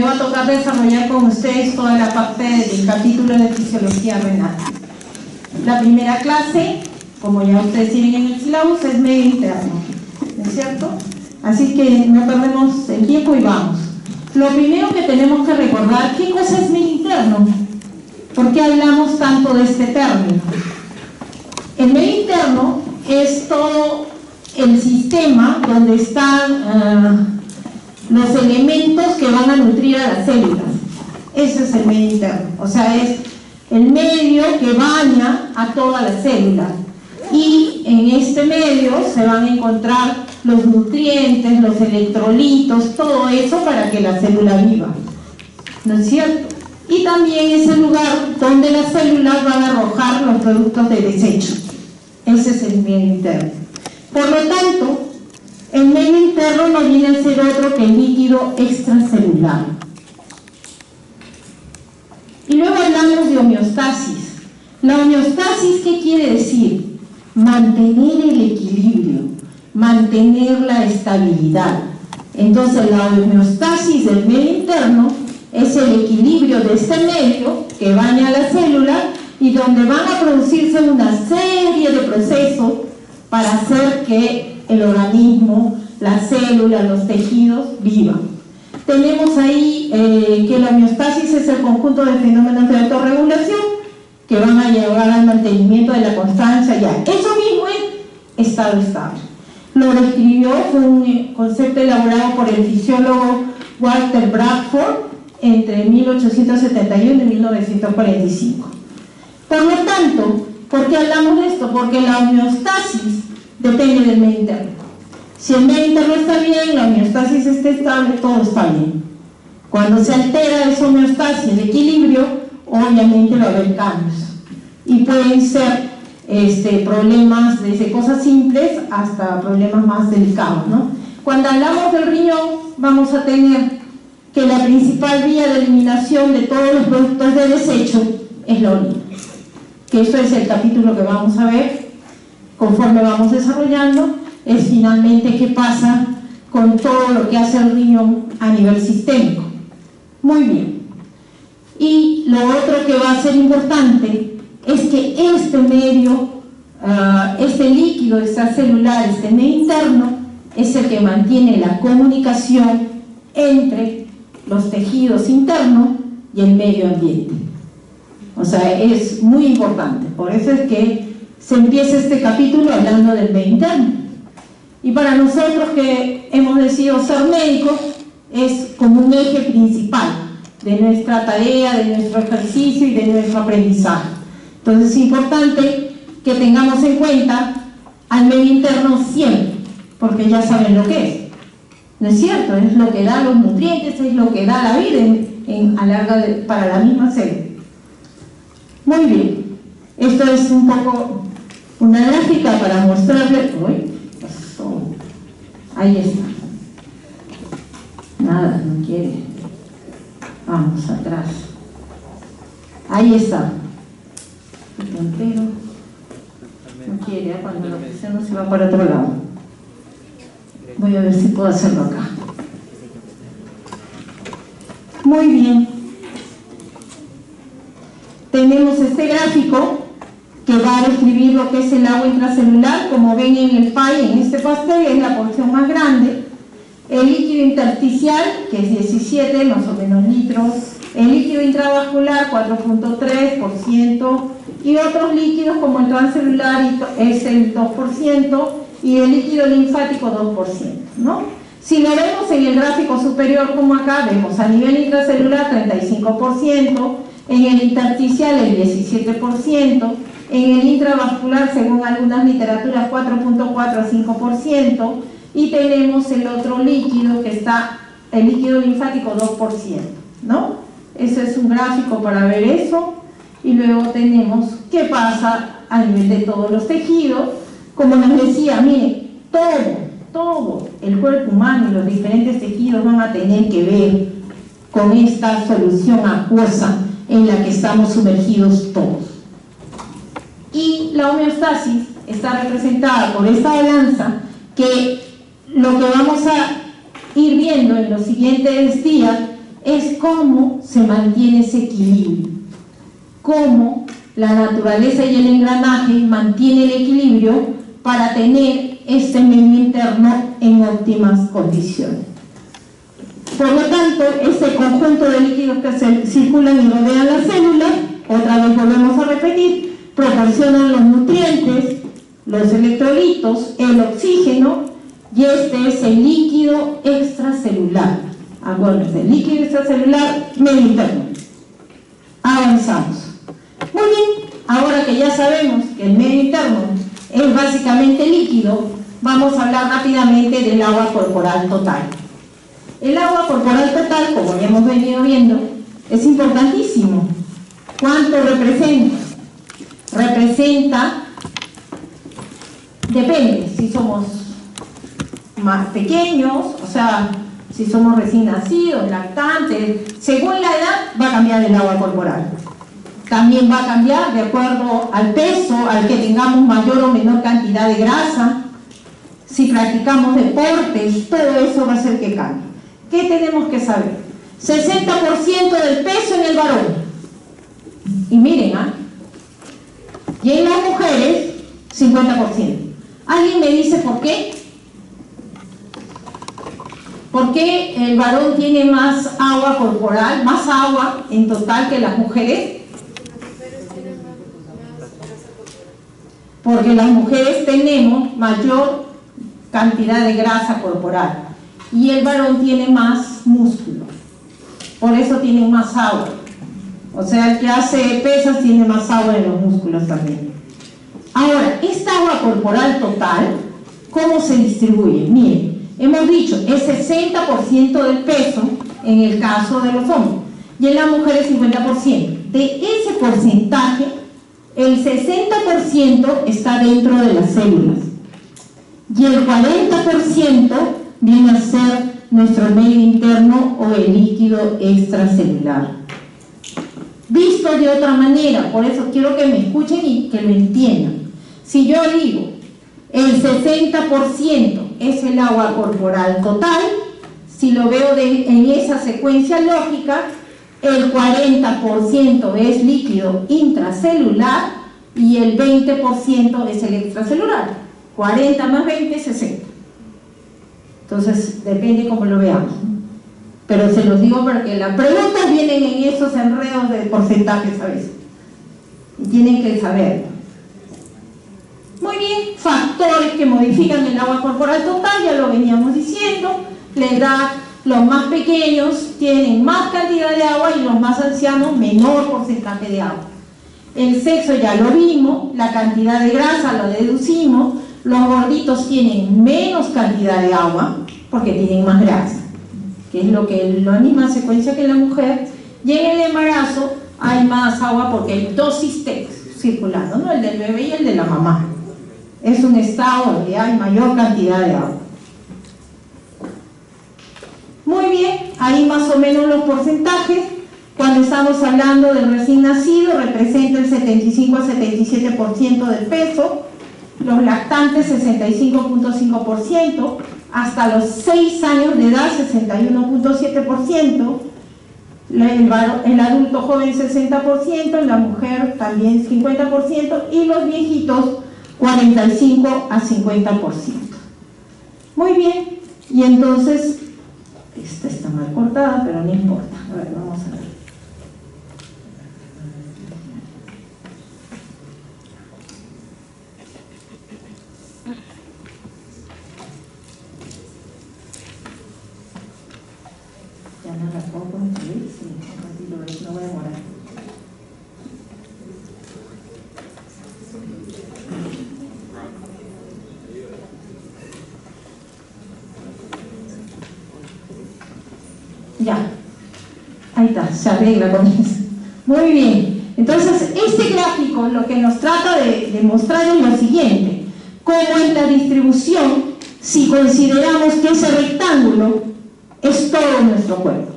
va a tocar desarrollar con ustedes toda la parte del capítulo de fisiología renal. La primera clase, como ya ustedes tienen en el syllabus, es medio interno, ¿no es cierto? Así que no perdemos el tiempo y vamos. Lo primero que tenemos que recordar, ¿qué cosa es medio interno? ¿Por qué hablamos tanto de este término? El medio interno es todo el sistema donde están los elementos que van a nutrir a las células. Ese es el medio interno, o sea, es el medio que baña a toda la célula, y en este medio se van a encontrar los nutrientes, los electrolitos, todo eso para que la célula viva, ¿no es cierto? Y también es el lugar donde las células van a arrojar los productos de desecho. Ese es el medio interno. Por lo tanto, el medio interno no viene a ser otro que el líquido extracelular. Y luego hablamos de homeostasis. La homeostasis, ¿qué quiere decir? Mantener el equilibrio, mantener la estabilidad. Entonces, la homeostasis del medio interno es el equilibrio de este medio que baña a la célula y donde van a producirse una serie de procesos para hacer que el organismo, la célula, los tejidos vivan. Tenemos ahí que la homeostasis es el conjunto de fenómenos de autorregulación que van a llevar al mantenimiento de la constancia ya. Eso mismo es estado estable. Lo describió, fue un concepto elaborado por el fisiólogo Walter Bradford entre 1871 y 1945. Por lo tanto, ¿por qué hablamos de esto? Porque la homeostasis depende del medio interno. Si el medio interno está bien, la homeostasis está estable, todo está bien. Cuando se altera esa homeostasis, el equilibrio, obviamente va a haber cambios. Y pueden ser problemas desde cosas simples hasta problemas más delicados, ¿no? Cuando hablamos del riñón, vamos a tener que la principal vía de eliminación de todos los productos de desecho es la orina. Que eso es el capítulo que vamos a ver conforme vamos desarrollando, es finalmente qué pasa con todo lo que hace el riñón a nivel sistémico. Muy bien. Y lo otro que va a ser importante es que este medio, este líquido extracelular, este medio interno, es el que mantiene la comunicación entre los tejidos internos y el medio ambiente. O sea, es muy importante. Por eso es que se empieza este capítulo hablando del medio interno. Y para nosotros que hemos decidido ser médicos, es como un eje principal de nuestra tarea, de nuestro ejercicio y de nuestro aprendizaje. Entonces es importante que tengamos en cuenta al medio interno siempre, porque ya saben lo que es. ¿No es cierto? Es lo que da los nutrientes, es lo que da la vida para la misma célula. Muy bien. Esto es un poco una gráfica para mostrarles. Uy, pasó. Ahí está. Nada, no quiere. Vamos atrás. Ahí está. El puntero no quiere, cuando lo presiono se va para otro lado. Voy a ver si puedo hacerlo acá. Muy bien. Tenemos este gráfico que va a describir lo que es el agua intracelular. Como ven en el pie, en este pastel, es la porción más grande. El líquido intersticial, que es 17 más o menos litros. El líquido intravascular, 4.3%. Y otros líquidos como el transcelular es el 2%. Y el líquido linfático 2%, ¿no? Si lo vemos en el gráfico superior como acá, vemos a nivel intracelular 35%, en el intersticial el 17%, en el intravascular, según algunas literaturas, 4.4 a 5%, y tenemos el otro líquido que está, el líquido linfático 2%, ¿no? Ese es un gráfico para ver eso, y luego tenemos qué pasa a nivel de todos los tejidos. Como nos decía, mire, todo el cuerpo humano y los diferentes tejidos van a tener que ver con esta solución acuosa en la que estamos sumergidos todos. Y la homeostasis está representada por esta balanza, que lo que vamos a ir viendo en los siguientes días es cómo se mantiene ese equilibrio, cómo la naturaleza y el engranaje mantiene el equilibrio para tener este medio interno en óptimas condiciones. Por lo tanto, este conjunto de líquidos que se circulan y rodean las células, otra vez volvemos a repetir, proporcionan los nutrientes, los electrolitos, el oxígeno, y este es el líquido extracelular. Acuérdense, el líquido extracelular medio interno. Avanzamos. Muy bien, ahora que ya sabemos que el medio interno es básicamente líquido, vamos a hablar rápidamente del agua corporal total. El agua corporal total, como ya hemos venido viendo, es importantísimo. ¿Cuánto representa? Representa, depende, si somos más pequeños, o sea, si somos recién nacidos, lactantes, según la edad va a cambiar el agua corporal. También va a cambiar de acuerdo al peso, al que tengamos mayor o menor cantidad de grasa. Si practicamos deportes, todo eso va a hacer que cambie. ¿Qué tenemos que saber? 60% del peso en el varón. Y miren, y en las mujeres, 50%. ¿Alguien me dice por qué? ¿Por qué el varón tiene más agua corporal, más agua en total que las mujeres? Porque las mujeres tenemos mayor cantidad de grasa corporal y el varón tiene más músculo, por eso tienen más agua. O sea, el que hace pesas tiene más agua en los músculos también. Ahora, esta agua corporal total, ¿cómo se distribuye? Miren, hemos dicho, es 60% del peso en el caso de los hombres y en las mujeres 50%. De ese porcentaje, el 60% está dentro de las células y el 40% viene a ser nuestro medio interno o el líquido extracelular. Visto de otra manera, por eso quiero que me escuchen y que lo entiendan. Si yo digo el 60% es el agua corporal total, si lo veo en esa secuencia lógica, el 40% es líquido intracelular y el 20% es el extracelular. 40 más 20, 60. Entonces, depende cómo lo veamos. Pero se los digo porque las preguntas vienen en esos enredos de porcentajes a veces. Y tienen que saberlo. Muy bien, factores que modifican el agua corporal total, ya lo veníamos diciendo. La edad, los más pequeños tienen más cantidad de agua y los más ancianos menor porcentaje de agua. El sexo ya lo vimos, la cantidad de grasa lo deducimos, los gorditos tienen menos cantidad de agua porque tienen más grasa, que es la misma secuencia que la mujer, y en el embarazo hay más agua porque hay dos sistemas circulando, ¿no? El del bebé y el de la mamá. Es un estado donde hay mayor cantidad de agua. Muy bien, ahí más o menos los porcentajes. Cuando estamos hablando del recién nacido, representa el 75 a 77% del peso, los lactantes 65.5%, hasta los 6 años de edad 61.7%, el adulto joven 60%, la mujer también 50% y los viejitos 45 a 50%. Muy bien, y entonces, esta está mal cortada, pero no importa. A ver, vamos a ver. Ya no la puedo construir, sí, un ratito, no voy a demorar. Ya, ahí está, se arregla con eso. Muy bien, entonces este gráfico lo que nos trata de mostrar es lo siguiente: cómo es la distribución si consideramos que ese rectángulo es todo nuestro cuerpo.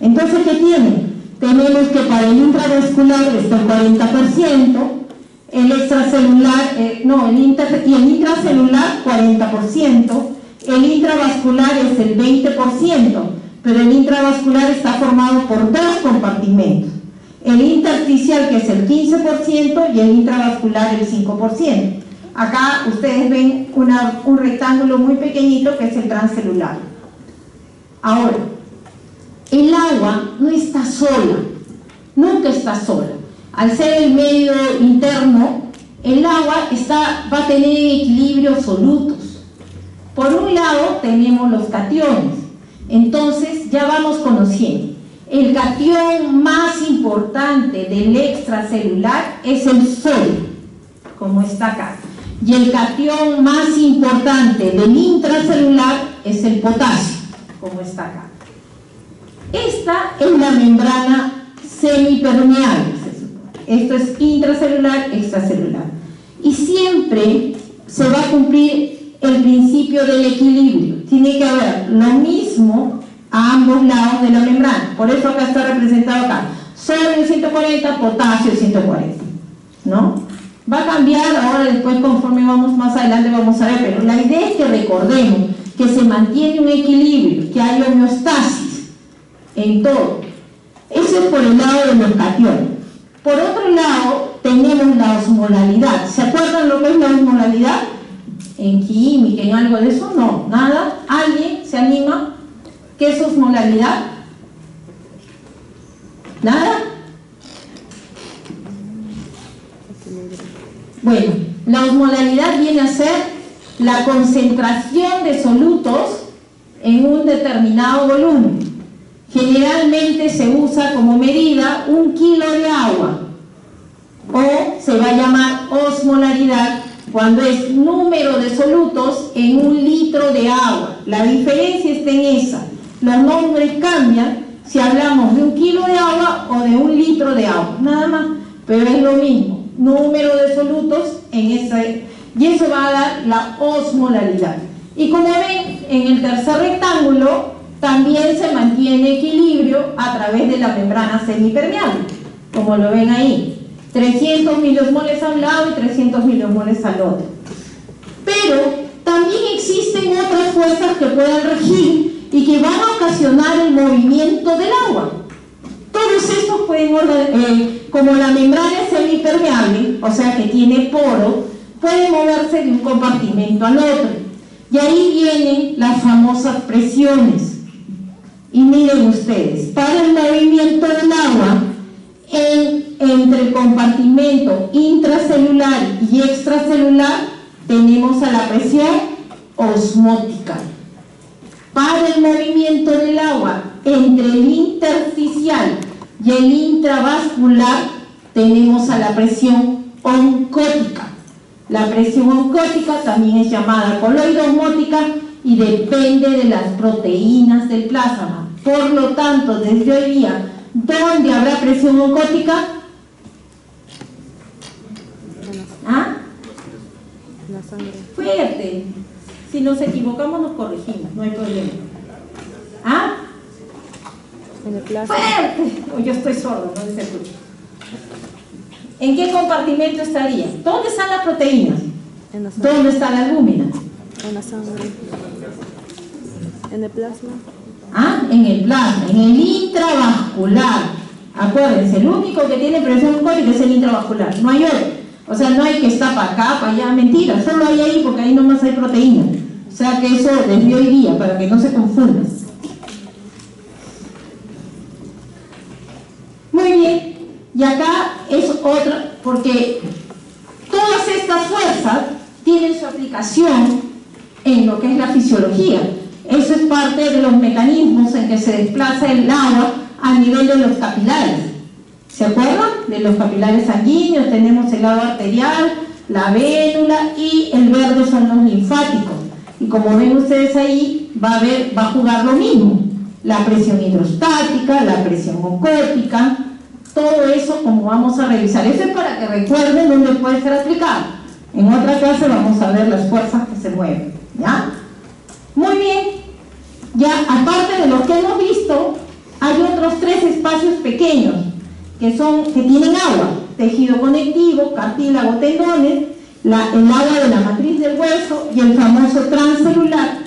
Entonces, ¿qué tienen? Tenemos que para el intravascular está el 40%, el extracelular, y el intracelular 40%, el intravascular es el 20%, pero el intravascular está formado por dos compartimentos. El intersticial, que es el 15%, y el intravascular el 5%. Acá ustedes ven un rectángulo muy pequeñito que es el transcelular. Ahora, el agua no está sola, nunca está sola. Al ser el medio interno, el agua va a tener equilibrios solutos. Por un lado tenemos los cationes, entonces ya vamos conociendo. El catión más importante del extracelular es el sodio, como está acá. Y el catión más importante del intracelular es el potasio, como está acá. Esta es la membrana semipermeable. Esto es intracelular, extracelular. Y siempre se va a cumplir el principio del equilibrio. Tiene que haber lo mismo a ambos lados de la membrana. Por eso acá está representado acá. Sodio 140, potasio 140. ¿No? Va a cambiar ahora después conforme vamos más adelante, vamos a ver, pero la idea es que recordemos que se mantiene un equilibrio, que hay homeostasis en todo. Eso es por el lado de los cationes. Por otro lado, tenemos la osmolalidad. ¿Se acuerdan lo que es la osmolalidad? En química, en algo de eso, no, nada. ¿Alguien se anima? ¿Qué es osmolalidad? ¿Nada? Bueno, la osmolalidad viene a ser la concentración de solutos en un determinado volumen. Generalmente se usa como medida 1 kilo de agua, o se va a llamar osmolaridad cuando es número de solutos en 1 litro de agua. La diferencia está en esa. Los nombres cambian si hablamos de 1 kilo de agua o de 1 litro de agua, nada más, pero es lo mismo, número de solutos en ese, y eso va a dar la osmolaridad. Y como ven, en el tercer rectángulo también se mantiene equilibrio a través de la membrana semipermeable, como lo ven ahí, 300 miliosmoles a un lado y 300 miliosmoles al otro. Pero también existen otras fuerzas que puedan regir y que van a ocasionar el movimiento del agua. Todos estos pueden, como la membrana es semipermeable, o sea que tiene poro, pueden moverse de un compartimento al otro. Y ahí vienen las famosas presiones. Y miren ustedes, para el movimiento del agua, entre el compartimento intracelular y extracelular, tenemos a la presión osmótica. Para el movimiento del agua, entre el intersticial y el intravascular, tenemos a la presión oncótica. La presión oncótica también es llamada coloidosmótica y depende de las proteínas del plasma. Por lo tanto, desde hoy día, ¿dónde habrá presión oncótica? ¿Ah? La sangre. Fuerte. Si nos equivocamos, nos corregimos, no hay problema. ¿Ah? En el plasma. ¡Fuerte! Oh, yo estoy sordo, no se escucha. ¿En qué compartimento estaría? ¿Dónde están las proteínas? En la sangre. ¿Dónde está la albúmina? En la sangre. En el plasma. Ah, en el plasma, en el intravascular. Acuérdense, el único que tiene presión oncótica es el intravascular, no hay otro. O sea, no hay que estar para acá, para allá, mentira, solo hay ahí porque ahí nomás hay proteína. O sea que eso desde hoy día, para que no se confundan. Muy bien, y acá es otra, porque todas estas fuerzas tienen su aplicación en lo que es la fisiología. Eso es parte de los mecanismos en que se desplaza el agua a nivel de los capilares. ¿Se acuerdan? De los capilares sanguíneos tenemos el agua arterial, la vénula y el verde son los linfáticos. Y como ven ustedes ahí, va a jugar lo mismo. La presión hidrostática, la presión oncótica, todo eso como vamos a revisar. Eso es para que recuerden dónde puede ser aplicado. En otra clase vamos a ver las fuerzas que se mueven. ¿Ya? Muy bien. Ya aparte de lo que hemos visto, hay otros 3 espacios pequeños que tienen agua: tejido conectivo, cartílago, tendones, el agua de la matriz del hueso y el famoso transcelular,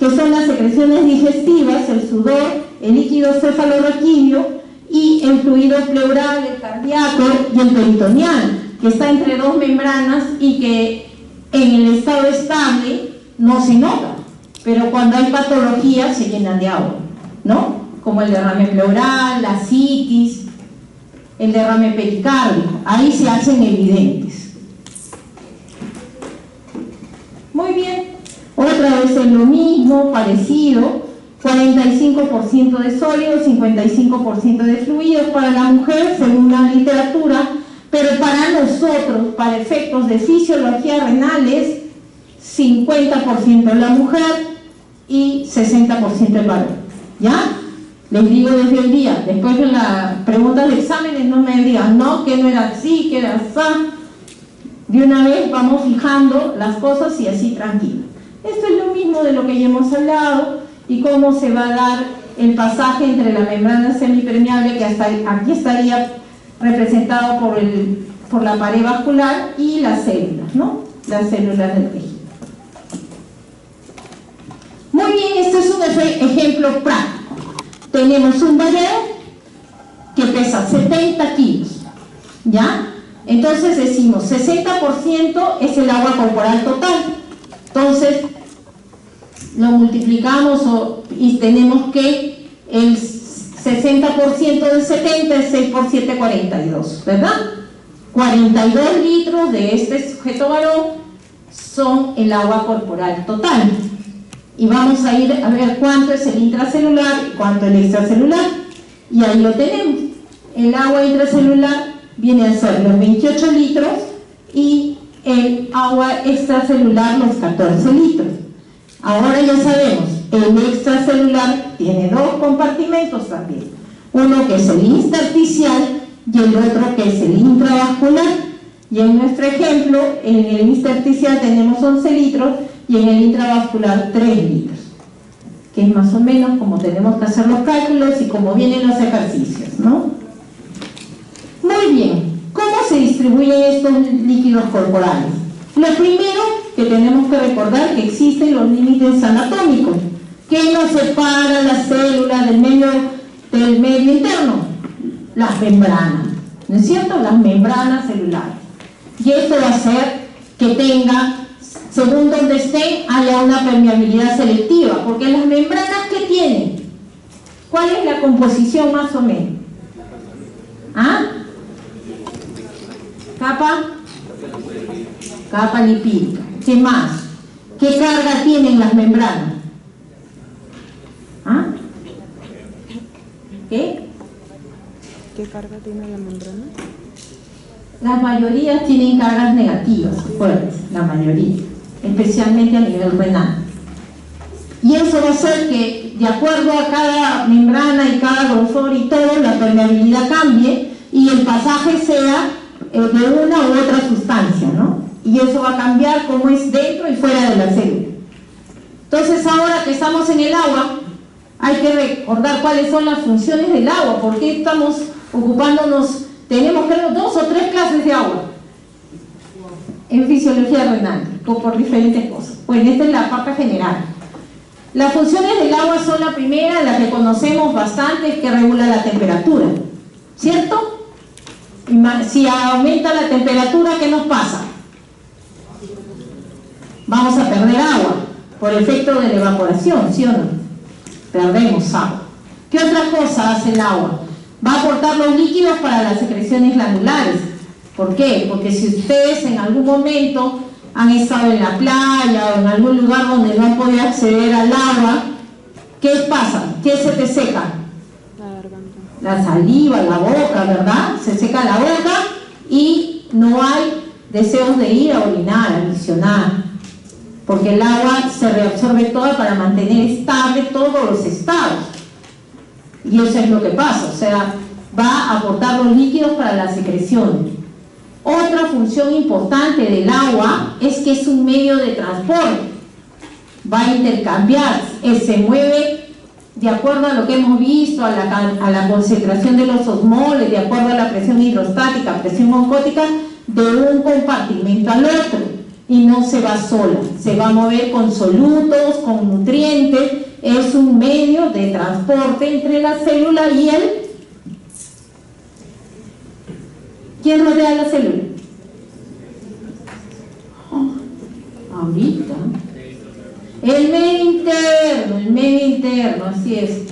que son las secreciones digestivas, el sudor, el líquido cefalorraquídeo y el fluido pleural, el cardíaco y el peritoneal, que está entre dos membranas y que en el estado estable no se nota, pero cuando hay patología se llenan de agua, ¿no? Como el derrame pleural, la citis, el derrame pericárdico, ahí se hacen evidentes. Muy bien, otra vez es lo mismo, parecido, 45% de sólidos, 55% de fluidos para la mujer, según la literatura, pero para nosotros, para efectos de fisiología renal, es 50% la mujer y 60% el varón, ¿ya? Les digo desde el día, después de las preguntas de exámenes no me digan, no, que no era así, que era así. De una vez vamos fijando las cosas y así tranquilo. Esto es lo mismo de lo que ya hemos hablado y cómo se va a dar el pasaje entre la membrana semipermeable, que hasta aquí estaría representado por la pared vascular, y las células, ¿no? Las células del tejido. Muy bien, este es un ejemplo práctico. Tenemos un varón que pesa 70 kilos, ¿ya? Entonces decimos 60% es el agua corporal total. Entonces lo multiplicamos y tenemos que el 60% de 70 es 6 por 7, 42, ¿verdad? 42 litros de este sujeto varón son el agua corporal total. Y vamos a ir a ver cuánto es el intracelular y cuánto el extracelular. Y ahí lo tenemos. El agua intracelular viene a ser los 28 litros y el agua extracelular los 14 litros. Ahora ya sabemos, el extracelular tiene dos compartimentos también. Uno que es el intersticial y el otro que es el intravascular. Y en nuestro ejemplo, en el intersticial tenemos 11 litros y en el intravascular 3 litros, que es más o menos como tenemos que hacer los cálculos y como vienen los ejercicios, ¿no? Muy bien, ¿cómo se distribuyen estos líquidos corporales? Lo primero que tenemos que recordar que existen los límites anatómicos. ¿Qué nos separa la célula del medio interno? Las membranas, ¿no es cierto? Las membranas celulares. Y esto va a hacer que tenga, según donde esté, haya una permeabilidad selectiva, porque las membranas, ¿qué tienen? ¿Cuál es la composición más o menos? ¿Ah? Capa lipídica. ¿Qué más? ¿Qué carga tienen las membranas? ¿Ah? ¿Qué? ¿Qué carga tiene la membrana? Las mayorías tienen cargas negativas fuertes, la mayoría, especialmente a nivel renal. Y eso va a hacer que, de acuerdo a cada membrana y cada grosor y todo, la permeabilidad cambie y el pasaje sea de una u otra sustancia, ¿no? Y eso va a cambiar cómo es dentro y fuera de la célula. Entonces, ahora que estamos en el agua, hay que recordar cuáles son las funciones del agua, por qué estamos ocupándonos. Tenemos, creo, 2 o 3 clases de agua en fisiología renal, por diferentes cosas. Pues esta es la parte general. Las funciones del agua son la primera, la que conocemos bastante, es que regula la temperatura, ¿cierto? Si aumenta la temperatura, ¿qué nos pasa? Vamos a perder agua por efecto de la evaporación, ¿sí o no? Perdemos agua. ¿Qué otra cosa hace el agua? Va a aportar los líquidos para las secreciones glandulares. ¿Por qué? Porque si ustedes en algún momento han estado en la playa o en algún lugar donde no han podido acceder al agua, ¿qué pasa? ¿Qué se te seca? La garganta. La saliva, la boca, ¿verdad? Se seca la boca y no hay deseos de ir a orinar, a misionar, porque el agua se reabsorbe toda para mantener estable todos los estados. Y eso es lo que pasa, o sea, va a aportar los líquidos para la secreción. Otra función importante del agua es que es un medio de transporte. Va a intercambiar, se mueve de acuerdo a lo que hemos visto, a la concentración de los osmoles, de acuerdo a la presión hidrostática, presión oncótica, de un compartimento al otro. y no se va sola, se va a mover con solutos, con nutrientes, es un medio de transporte entre la célula y el... ¿Quién rodea la célula? Ahorita. El medio interno, así es.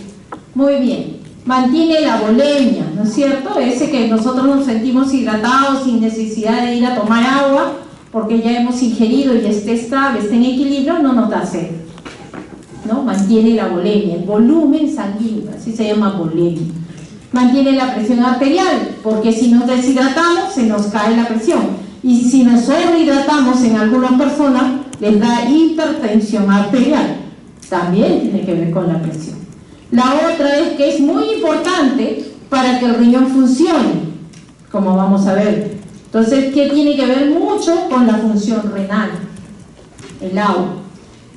Muy bien. Mantiene la volemia, ¿no es cierto? Ese que nosotros nos sentimos hidratados sin necesidad de ir a tomar agua, porque ya hemos ingerido y esté estable, esté en equilibrio, no nos da sed, ¿no? Mantiene la volemia, el volumen sanguíneo, así se llama volemia. Mantiene la presión arterial, porque si nos deshidratamos se nos cae la presión, y si nos sobrehidratamos, en algunas personas les da hipertensión arterial, también tiene que ver con la presión. La otra es que es muy importante para que el riñón funcione, como vamos a ver. Entonces, ¿qué tiene que ver mucho con la función renal? El agua.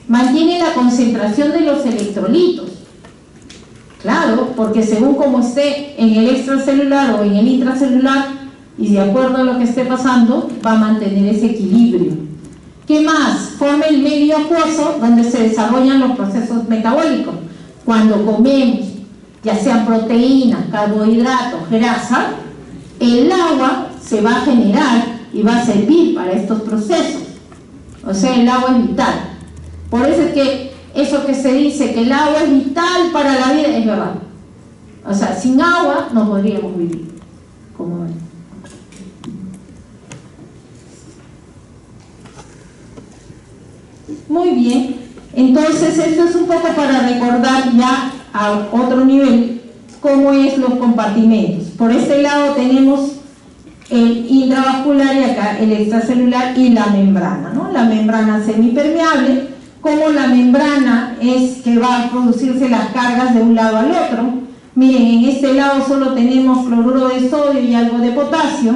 Mantiene la concentración de los electrolitos. Claro, porque según como esté en el extracelular o en el intracelular, y de acuerdo a lo que esté pasando, va a mantener ese equilibrio. ¿Qué más? Forma el medio acuoso donde se desarrollan los procesos metabólicos. Cuando comemos, ya sean proteínas, carbohidratos, grasa, el agua se va a generar y va a servir para estos procesos. O sea, el agua es vital. Por eso es que eso que se dice que el agua es vital para la vida, es verdad. O sea, sin agua no podríamos vivir. Como ven. Muy bien. Entonces, esto es un poco para recordar ya a otro nivel cómo es los compartimentos. Por este lado tenemos el intravascular y acá el extracelular y la membrana, ¿no? La membrana semipermeable, como la membrana es que va a producirse las cargas de un lado al otro. Miren, en este lado solo tenemos cloruro de sodio y algo de potasio,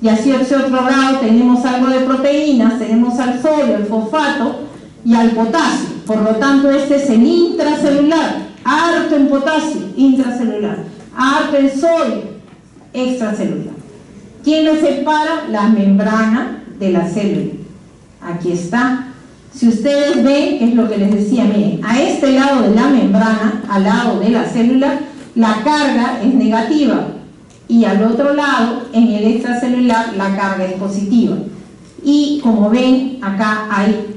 y hacia ese otro lado tenemos algo de proteínas, tenemos al sodio, al fosfato y al potasio. Por lo tanto, este es el intracelular, harto en potasio, intracelular, harto en sodio, extracelular. ¿Quién lo separa? La membrana de la célula. Aquí está. Si ustedes ven, que es lo que les decía, miren, a este lado de la membrana, al lado de la célula, la carga es negativa, y al otro lado, en el extracelular, la carga es positiva. Y como ven, acá hay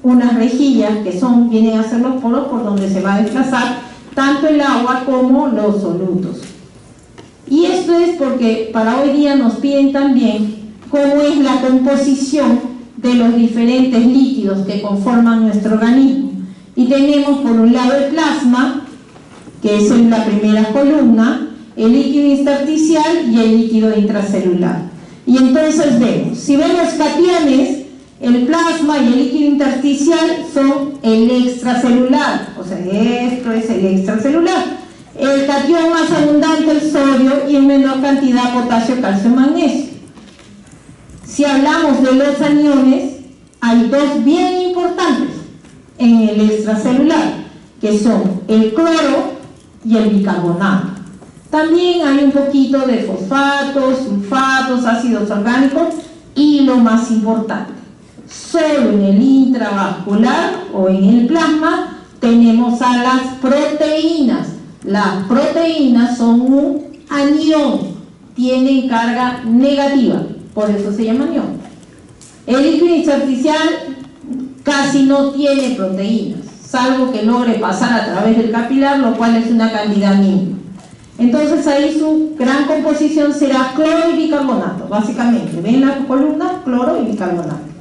unas rejillas que vienen a ser los poros por donde se va a desplazar tanto el agua como los solutos. Y esto es porque para hoy día nos piden también cómo es la composición de los diferentes líquidos que conforman nuestro organismo. Y tenemos por un lado el plasma, que es en la primera columna, el líquido intersticial y el líquido intracelular. Y entonces vemos, si vemos cationes, el plasma y el líquido intersticial son el extracelular, o sea, esto es el extracelular. El catión más abundante, el sodio, y en menor cantidad potasio, calcio, magnesio. Si hablamos de los aniones, hay dos bien importantes en el extracelular, que son el cloro y el bicarbonato. También hay un poquito de fosfatos, sulfatos, ácidos orgánicos, y lo más importante, solo en el intravascular o en el plasma tenemos a las proteínas. Las proteínas son un anión, tienen carga negativa, por eso se llama anión. El líquido intersticial casi no tiene proteínas, salvo que logre pasar a través del capilar, lo cual es una cantidad mínima. Entonces ahí su gran composición será cloro y bicarbonato, básicamente. ¿Ven la columna? Cloro y bicarbonato.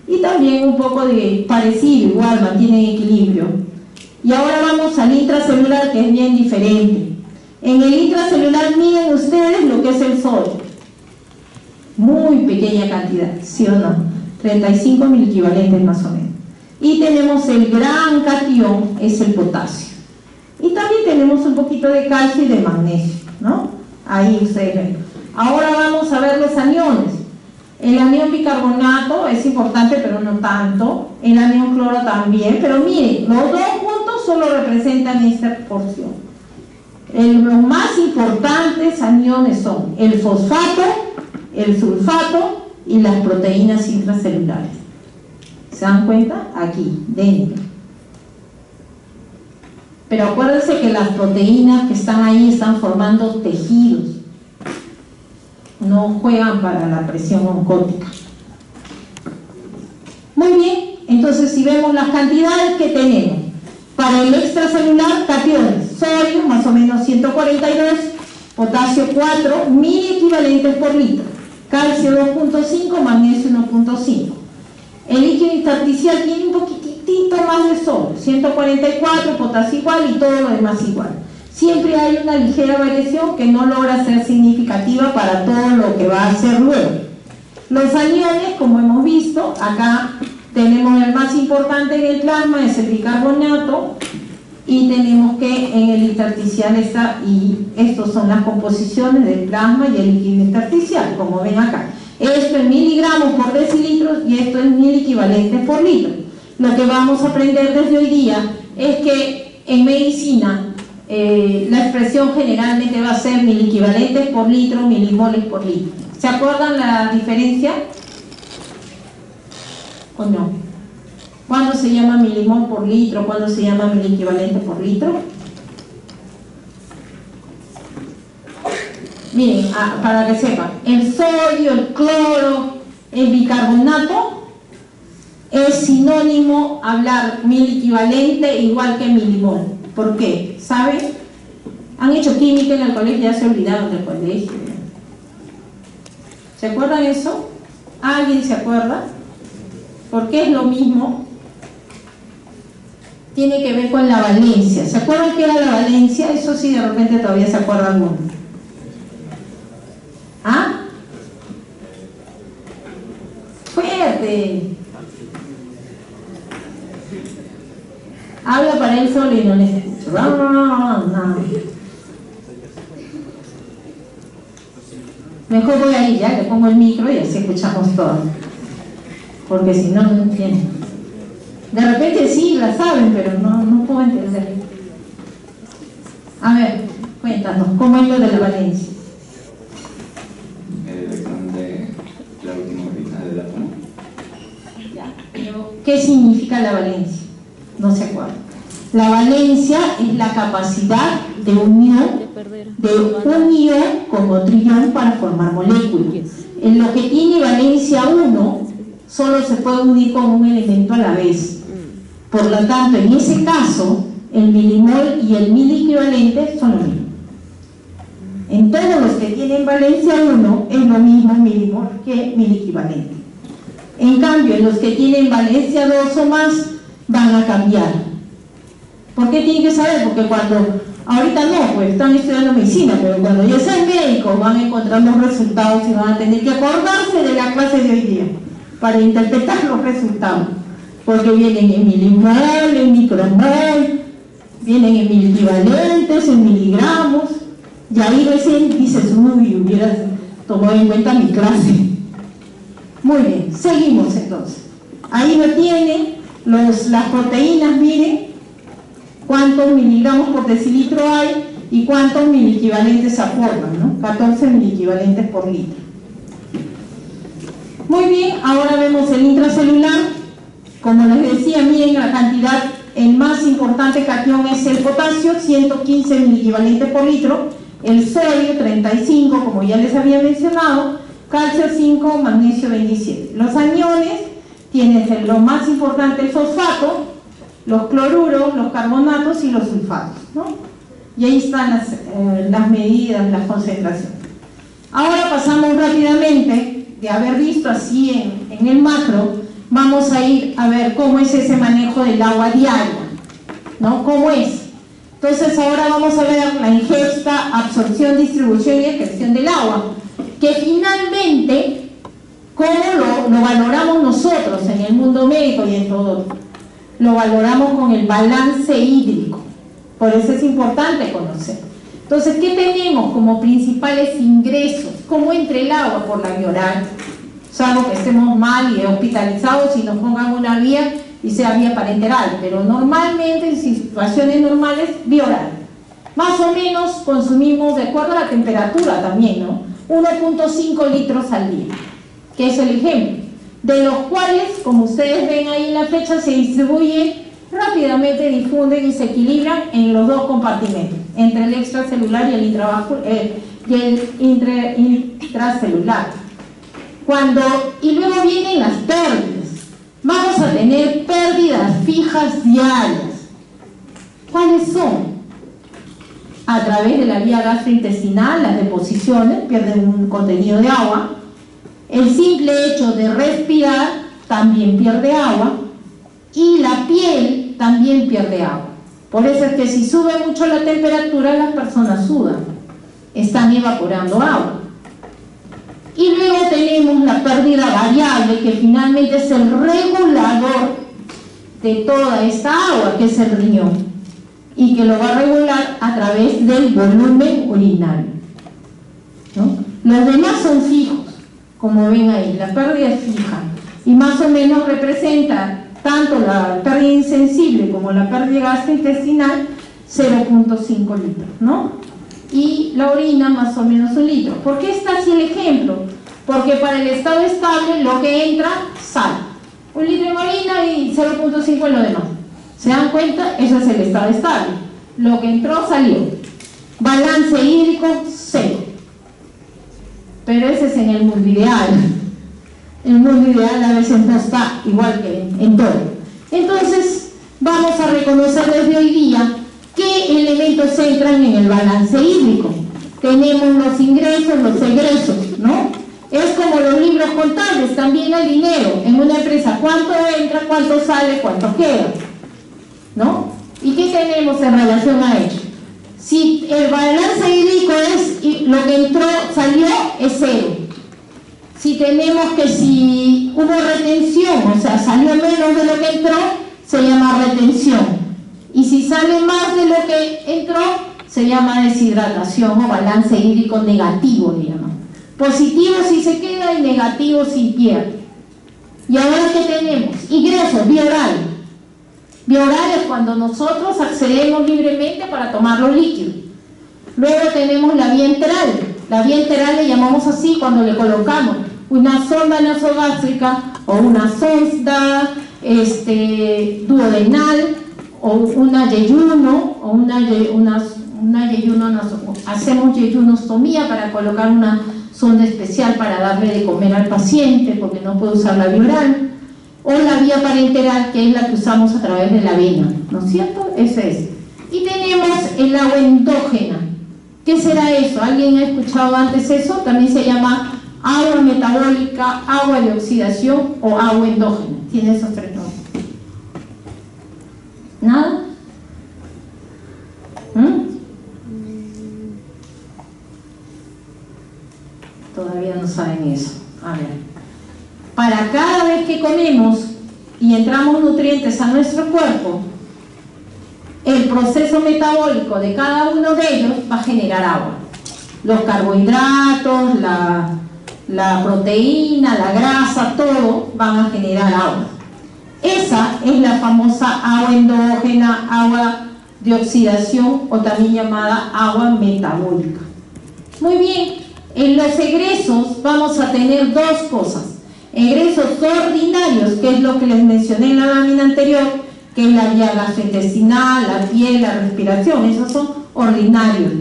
Y también un poco de parecido, igual mantienen equilibrio. Y ahora vamos al intracelular, que es bien diferente. En el intracelular miren ustedes lo que es el sodio. Muy pequeña cantidad, ¿sí o no? 35.000 equivalentes más o menos. Y tenemos el gran catión, es el potasio. Y también tenemos un poquito de calcio y de magnesio, ¿no? Ahí ustedes ven. Ahora vamos a ver los aniones. El anión bicarbonato es importante, pero no tanto. El anión cloro también. Pero miren, los dos juntos solo representan esta porción. Los más importantes aniones son el fosfato, el sulfato y las proteínas intracelulares. ¿Se dan cuenta? Aquí, dentro. Pero acuérdense que las proteínas que están ahí están formando tejidos, no juegan para la presión oncótica. Muy bien, entonces si vemos las cantidades que tenemos para el extracelular, cationes: sodio más o menos 142, potasio 4, 1000 equivalentes por litro, calcio 2.5, magnesio 1.5. El líquido intersticial tiene un poquitito más de sodio, 144, potasio igual y todo lo demás igual. Siempre hay una ligera variación que no logra ser significativa para todo lo que va a hacer luego. Los aniones, como hemos visto, acá tenemos el más importante en el plasma, es el bicarbonato, y tenemos que en el intersticial está, y estos son las composiciones del plasma y el líquido intersticial, como ven acá. Esto es miligramos por decilitros y esto es 1000 equivalentes por litro. Lo que vamos a aprender desde hoy día es que en medicina la expresión generalmente va a ser 1000 equivalentes por litro, milimoles por litro. ¿Se acuerdan la diferencia? ¿O no? ¿Cuándo se llama milimol por litro? ¿Cuándo se llama 1000 equivalente por litro? Miren, para que sepan, el sodio, el cloro, el bicarbonato es sinónimo hablar 1000 equivalente igual que milimol. ¿Por qué? ¿Saben? Han hecho química en el colegio, ya se olvidaron del colegio. ¿Se acuerdan eso? ¿Alguien se acuerda? ¿Por qué es lo mismo? Tiene que ver con la valencia. ¿Se acuerdan qué era la valencia? Eso sí, de repente todavía se acuerdan alguno. ¿Ah? ¡Fuerte! Habla para él solo y no le escucho. Mejor voy ahí, ya, le pongo el micro y así escuchamos todo. Porque si no, no entienden. De repente sí, la saben, pero no puedo entender. A ver, cuéntanos, ¿cómo es lo de la valencia? El examen de la última orina del átomo. ¿Qué significa la valencia? No se acuerdan. La valencia es la capacidad de unión de un ion con otro ion para formar moléculas. En lo que tiene valencia 1, solo se puede unir con un elemento a la vez. Por lo tanto, en ese caso, el milimol y el 1000 equivalente son lo mismo. En todos los que tienen valencia 1 es lo mismo milimol que 1000 equivalente. En cambio, en los que tienen valencia 2 o más, van a cambiar. ¿Por qué tienen que saber? Porque cuando, ahorita no, pues están estudiando medicina, pero cuando ya sean médicos van a encontrar los resultados y van a tener que acordarse de la clase de hoy día para interpretar los resultados. Porque vienen en milimol, en micromol, vienen en 1000 equivalentes, en miligramos, y ahí recién dices, uy, hubieras tomado en cuenta mi clase. Muy bien, seguimos entonces. Ahí lo tienen, las proteínas, miren cuántos miligramos por decilitro hay y cuántos miliequivalentes se forman, ¿no? 14 miliequivalentes por litro. Muy bien, ahora vemos el intracelular. Como les decía, miren la cantidad, el más importante catión es el potasio, 115 miliequivalentes por litro, el sodio, 35, como ya les había mencionado, calcio 5, magnesio 27. Los aniones tienen lo más importante, el fosfato, los cloruros, los carbonatos y los sulfatos, ¿no? Y ahí están las medidas, las concentraciones. Ahora pasamos rápidamente, de haber visto así en el macro, vamos a ir a ver cómo es ese manejo del agua diaria, ¿no? ¿Cómo es? Entonces ahora vamos a ver la ingesta, absorción, distribución y excreción del agua, que finalmente, ¿cómo lo valoramos nosotros en el mundo médico y en todo? Lo valoramos con el balance hídrico. Por eso es importante conocer. Entonces, ¿qué tenemos como principales ingresos? ¿Cómo entra el agua? Por la vía oral. Salvo que estemos mal y hospitalizados y nos pongan una vía y sea vía parenteral, pero normalmente en situaciones normales, vía oral. Más o menos consumimos, de acuerdo a la temperatura también, ¿no? 1.5 litros al día. que es el ejemplo, de los cuales, como ustedes ven ahí en la flecha, se distribuyen rápidamente, difunden y se equilibran en los dos compartimentos, entre el extracelular y el intracelular. Y luego vienen las pérdidas. Vamos a tener pérdidas fijas diarias. ¿Cuáles son? A través de la vía gastrointestinal, las deposiciones pierden un contenido de agua. El simple hecho de respirar también pierde agua. Y la piel también pierde agua. Por eso es que si sube mucho la temperatura, las personas sudan, están evaporando agua. Y luego tenemos la pérdida variable, que finalmente es el regulador de toda esta agua, que es el riñón, y que lo va a regular a través del volumen urinario, ¿no? Los demás son fijos, como ven ahí, la pérdida es fija, y más o menos representa tanto la pérdida insensible como la pérdida gastrointestinal 0.5 litros, ¿no? Y la orina más o menos 1 litro. ¿Por qué está así el ejemplo? Porque para el estado estable lo que entra sale, 1 litro en orina y 0.5 en lo demás. ¿Se dan cuenta? Eso es el estado estable. Lo que entró salió. Balance hídrico 0. Pero ese es en el mundo ideal. El mundo ideal a veces no está igual que en todo. Entonces vamos a reconocer desde hoy día qué elementos entran en el balance hídrico. Tenemos los ingresos, los egresos, ¿no? Es como los libros contables, también el dinero en una empresa, cuánto entra, cuánto sale, cuánto queda, ¿no? ¿Y qué tenemos en relación a ello? Si el balance hídrico es lo que entró, salió, es 0. Si tenemos que si hubo retención, o sea, salió menos de lo que entró, se llama retención. Y si sale más de lo que entró, se llama deshidratación o balance hídrico negativo, le llaman. Positivo si se queda y negativo si pierde. ¿Y ahora qué tenemos? Ingresos, vía oral. Vía oral es cuando nosotros accedemos libremente para tomar los líquidos. Luego tenemos la vía enteral. La vía enteral le llamamos así cuando le colocamos una sonda nasogástrica o una sonda duodenal o una yeyuno o una yeyuno, hacemos yeyunostomía para colocar una sonda especial para darle de comer al paciente porque no puede usar la vía oral, o la vía parenteral, que es la que usamos a través de la vena, ¿no es cierto? Ese es. Y tenemos el agua endógena. ¿Qué será eso? ¿Alguien ha escuchado antes eso? También se llama agua metabólica, agua de oxidación o agua endógena. Tiene esos 3 nombres. ¿Nada? Todavía no saben eso. A ver. Para cada vez que comemos y entramos nutrientes a nuestro cuerpo, el proceso metabólico de cada uno de ellos va a generar agua. Los carbohidratos, la proteína, la grasa, todo van a generar agua. Esa es la famosa agua endógena, agua de oxidación o también llamada agua metabólica. Muy bien, en los egresos vamos a tener 2 cosas. Egresos ordinarios, que es lo que les mencioné en la lámina anterior, que es la vía gastrointestinal, la piel, la respiración, esos son ordinarios.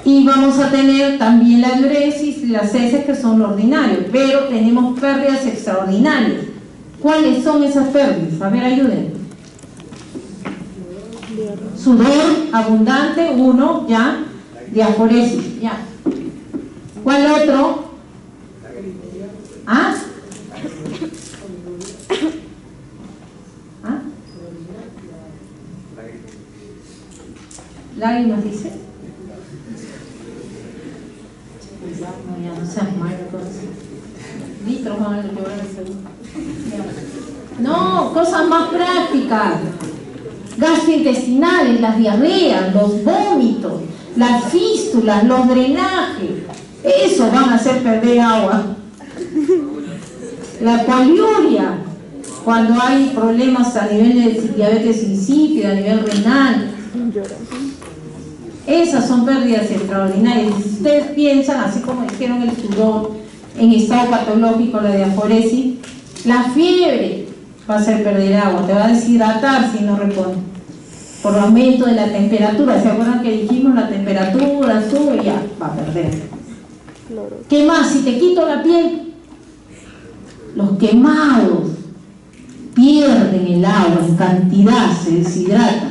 Y vamos a tener también la diuresis y las heces, que son ordinarios, pero tenemos pérdidas extraordinarias. ¿Cuáles son esas pérdidas? A ver, ayúdenme. Sudor abundante, 1, ya. Diaforesis, ya. ¿Cuál otro? ¿Ah? ¿Ah? Lágrimas, dice. No, ya no seas malo, litros van a llorar el segundo. No, cosas más prácticas. Gastrointestinales, las diarreas, los vómitos, las fístulas, los drenajes. Eso van a hacer perder agua. La poliuria, cuando hay problemas a nivel de diabetes insípida, a nivel renal. Esas son pérdidas extraordinarias. Si ustedes piensan, así como dijeron el sudor, en estado patológico la diaforesis, la fiebre va a hacer perder agua, te va a deshidratar si no repone, por el aumento de la temperatura. ¿Se acuerdan que dijimos la temperatura sube? Ya va a perder. ¿Qué más? Si te quito la piel, los quemados pierden el agua en cantidad, se deshidratan.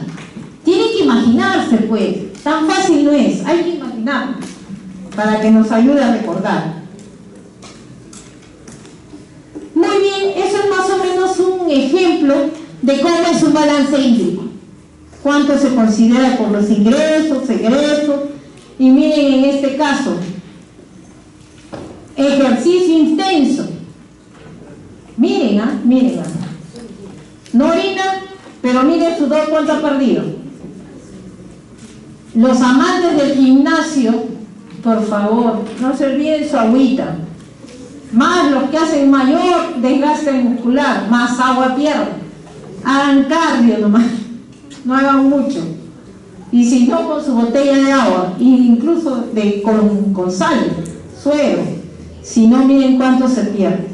Tienen que imaginarse, pues, tan fácil no es, hay que imaginar para que nos ayude a recordar. Muy bien, eso es más o menos un ejemplo de cómo es un balance hídrico. Cuánto se considera por los ingresos, egresos, y miren en este caso, ejercicio intenso. Miren, miren, no orina, pero miren sudor cuánto ha perdido. Los amantes del gimnasio, por favor, no se olviden su agüita. Más los que hacen mayor desgaste muscular, más agua pierden. Hagan cardio nomás, no hagan mucho. Y si no, con su botella de agua, incluso con sal, suero. Si no, miren cuánto se pierde.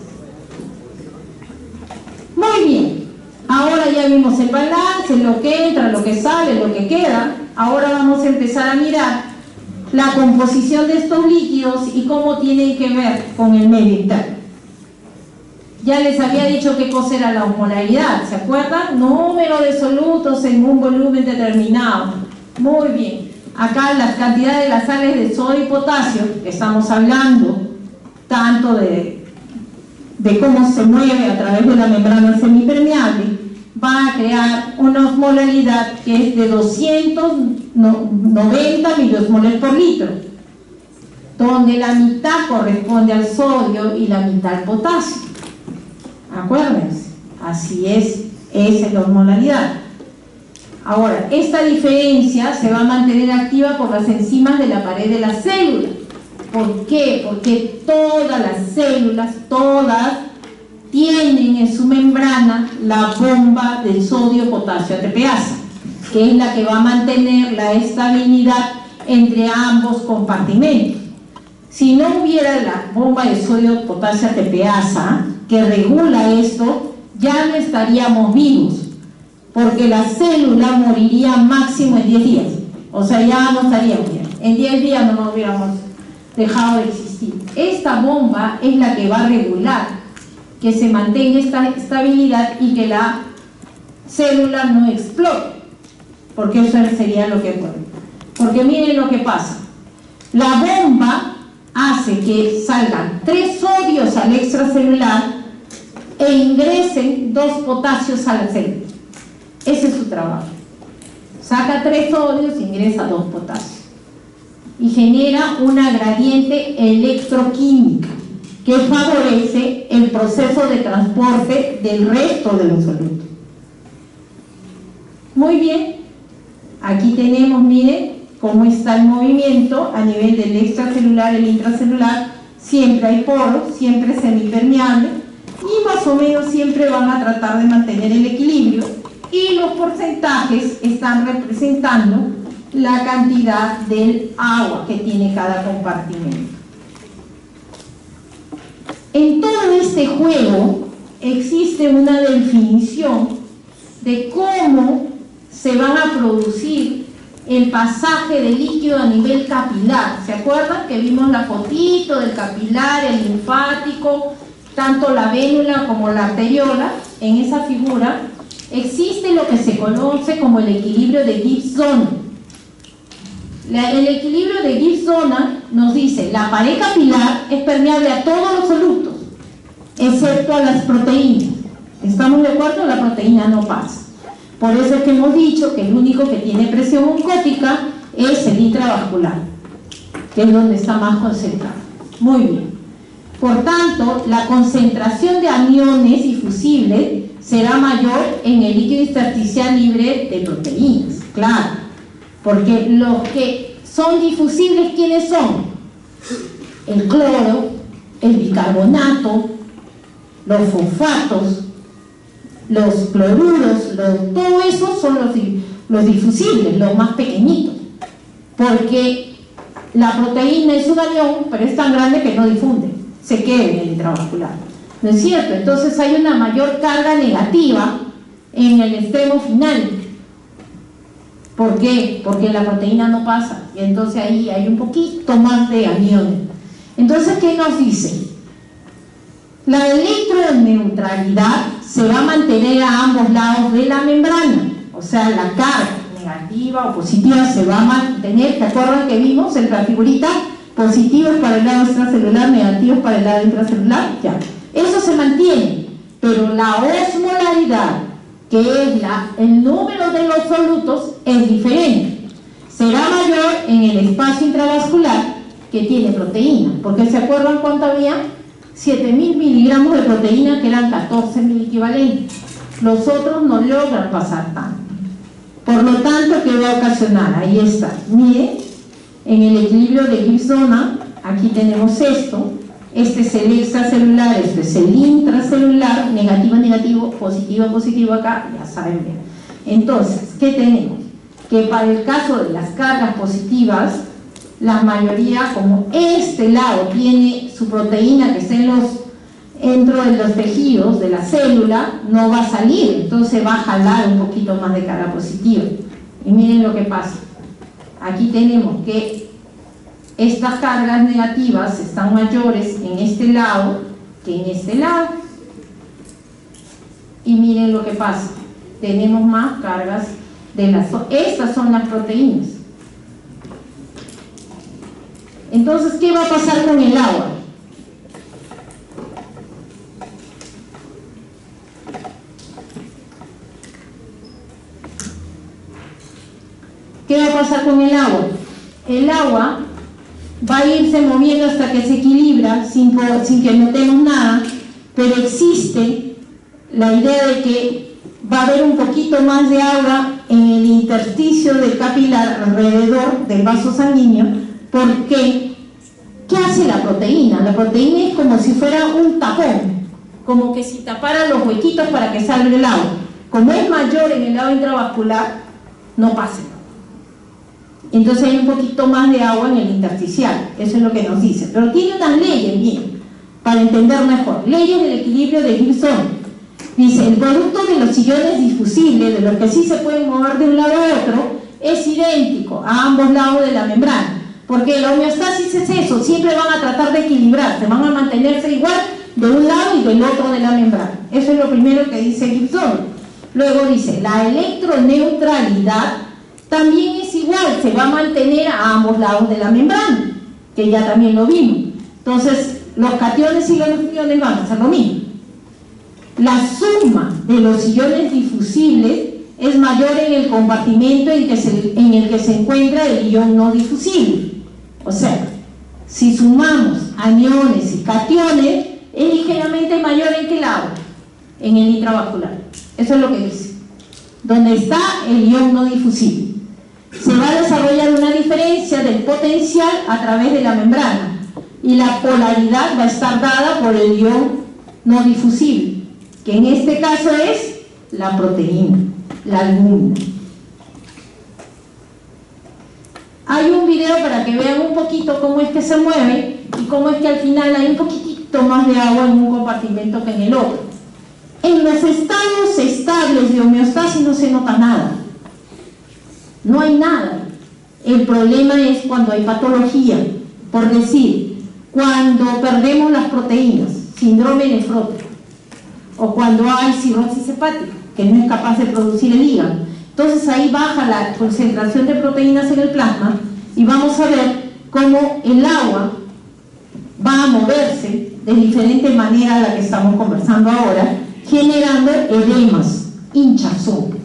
Muy bien, ahora ya vimos el balance, lo que entra, lo que sale, lo que queda. Ahora vamos a empezar a mirar la composición de estos líquidos y cómo tienen que ver con el medio interno. Ya les había dicho qué cosa era la osmolaridad, ¿se acuerdan? Número de solutos en un volumen determinado. Muy bien, acá las cantidades de las sales de sodio y potasio, que estamos hablando tanto de cómo se mueve a través de la membrana semipermeable, va a crear una osmolaridad que es de 290 miliosmoles por litro, donde la mitad corresponde al sodio y la mitad al potasio. Acuérdense, así es, esa es la osmolaridad. Ahora, esta diferencia se va a mantener activa por las enzimas de la pared de la célula. ¿Por qué? Porque todas las células, todas, tienen en su membrana la bomba del sodio-potasio ATPasa, que es la que va a mantener la estabilidad entre ambos compartimentos. Si no hubiera la bomba de sodio-potasio ATPasa que regula esto, ya no estaríamos vivos, porque la célula moriría máximo en 10 días. O sea, ya no estaríamos bien. En 10 días no nos hubiéramos dejado de existir. Esta bomba es la que va a regular que se mantenga esta estabilidad y que la célula no explote, porque eso sería lo que ocurre. Porque miren lo que pasa, la bomba hace que salgan 3 sodios al extracelular e ingresen 2 potasios a la célula. Ese es su trabajo. Saca 3 sodios, ingresa 2 potasios y genera una gradiente electroquímica que favorece el proceso de transporte del resto de los solutos. Muy bien, aquí tenemos, miren, cómo está el movimiento a nivel del extracelular, el intracelular. Siempre hay poros, siempre semipermeable, y más o menos siempre van a tratar de mantener el equilibrio, y los porcentajes están representando la cantidad del agua que tiene cada compartimento. En todo este juego existe una definición de cómo se van a producir el pasaje de líquido a nivel capilar. ¿Se acuerdan que vimos la fotito del capilar, el linfático, tanto la vénula como la arteriola? En esa figura existe lo que se conoce como el equilibrio de Gibbs-Donner. El equilibrio de Gibbs-Donner nos dice: la pared capilar es permeable a todos los solutos, excepto a las proteínas. ¿Estamos de acuerdo? La proteína no pasa. Por eso es que hemos dicho que el único que tiene presión osmótica es el intravascular, que es donde está más concentrado. Muy bien. Por tanto, la concentración de aniones y fusibles será mayor en el líquido intersticial libre de proteínas, claro. Porque los que son difusibles, ¿quiénes son? El cloro, el bicarbonato, los fosfatos, los cloruros, todo eso son los difusibles, los más pequeñitos. Porque la proteína es un anión, pero es tan grande que no difunde. se quede en el intravascular, ¿no es cierto? Entonces hay una mayor carga negativa en el extremo final. ¿Por qué? Porque la proteína no pasa y entonces ahí hay un poquito más de aniones. Entonces, ¿qué nos dice? La electroneutralidad se va a mantener a ambos lados de la membrana, o sea, la carga negativa o positiva se va a mantener. ¿Te acuerdan que vimos en la figurita? Positivos para el lado extracelular, negativos para el lado intracelular, ya. Eso se mantiene, pero la osmolaridad, que es el número de los solutos, es diferente. Será mayor en el espacio intravascular que tiene proteína, porque ¿se acuerdan cuánto había? 7.000 miligramos de proteína, que eran 14.000 equivalentes. Los otros no logran pasar tanto. Por lo tanto, ¿qué va a ocasionar? Ahí está. Miren, en el equilibrio de Gibbs-Dona, aquí tenemos esto. Este es el extracelular, este es el intracelular, negativo, negativo, positivo, positivo acá, ya saben bien. Entonces, ¿qué tenemos? Que para el caso de las cargas positivas, la mayoría, como este lado tiene su proteína que está dentro de los tejidos de la célula, no va a salir, entonces va a jalar un poquito más de carga positiva. Y miren lo que pasa. Aquí tenemos que estas cargas negativas están mayores en este lado que en este lado. Y miren lo que pasa. Tenemos más cargas de estas son las proteínas. Entonces, ¿qué va a pasar con el agua? ¿Qué va a pasar con el agua? El agua va a irse moviendo hasta que se equilibra sin que notemos nada, pero existe la idea de que va a haber un poquito más de agua en el intersticio del capilar alrededor del vaso sanguíneo. ¿Por qué? ¿Qué hace la proteína? La proteína es como si fuera un tapón, como que si tapara los huequitos para que salga el agua. Como es mayor en el lado intravascular, no pasa. Entonces hay un poquito más de agua en el intersticial, eso es lo que nos dice. Pero tiene unas leyes, bien, para entender mejor. Leyes del equilibrio de Gibbs-Dona. Dice, el producto de los sillones difusibles, de los que sí se pueden mover de un lado a otro, es idéntico a ambos lados de la membrana. Porque la homeostasis es eso, siempre van a tratar de equilibrarse, van a mantenerse igual de un lado y del otro de la membrana. Eso es lo primero que dice Gibbs-Dona. Luego dice, la electroneutralidad también es igual, se va a mantener a ambos lados de la membrana, que ya también lo vimos. Entonces, los cationes y los iones van a hacer lo mismo. La suma de los iones difusibles es mayor en el compartimento en el que se encuentra el ion no difusible. O sea, si sumamos aniones y cationes, es ligeramente mayor en qué lado, en el intravascular. Eso es lo que dice. Donde está el ion no difusible. Se va a desarrollar una diferencia del potencial a través de la membrana y la polaridad va a estar dada por el ion no difusible, que en este caso es la proteína, la albúmina. Hay un video para que vean un poquito cómo es que se mueve y cómo es que al final hay un poquitito más de agua en un compartimento que en el otro. En los estados estables de homeostasis no se nota nada, no hay nada. El problema es cuando hay patología, por decir, cuando perdemos las proteínas, síndrome nefrótico, o cuando hay cirrosis hepática, que no es capaz de producir el hígado. Entonces ahí baja la concentración de proteínas en el plasma y vamos a ver cómo el agua va a moverse de diferente manera a la que estamos conversando ahora, generando edemas, hinchazón.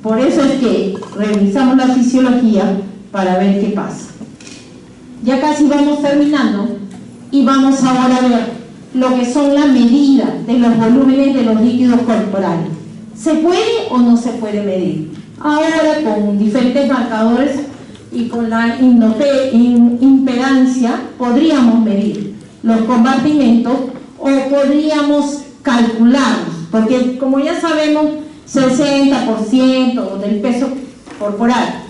Por eso es que revisamos la fisiología para ver qué pasa. Ya casi vamos terminando y vamos ahora a ver lo que son la medida de los volúmenes de los líquidos corporales. ¿Se puede o no se puede medir? Ahora con diferentes marcadores y con la impedancia podríamos medir los compartimentos o podríamos calcularlos, porque como ya sabemos 60% del peso corporal,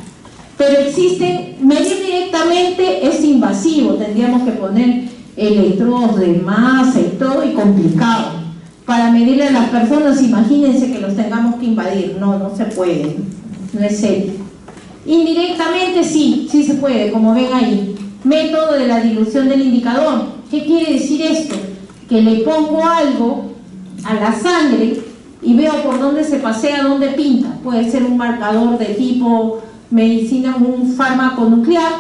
pero existen, medir directamente es invasivo, tendríamos que poner electrodos de masa y todo, y complicado. Para medirle a las personas, imagínense que los tengamos que invadir. No se puede, no es serio. Indirectamente sí se puede, como ven ahí. Método de la dilución del indicador. ¿Qué quiere decir esto? Que le pongo algo a la sangre y veo por dónde se pasea, dónde pinta. Puede ser un marcador de tipo medicina, un fármaco nuclear,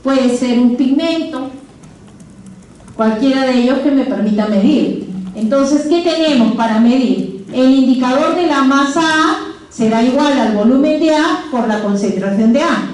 puede ser un pigmento, cualquiera de ellos que me permita medir. Entonces, ¿qué tenemos para medir? El indicador de la masa A será igual al volumen de A por la concentración de A.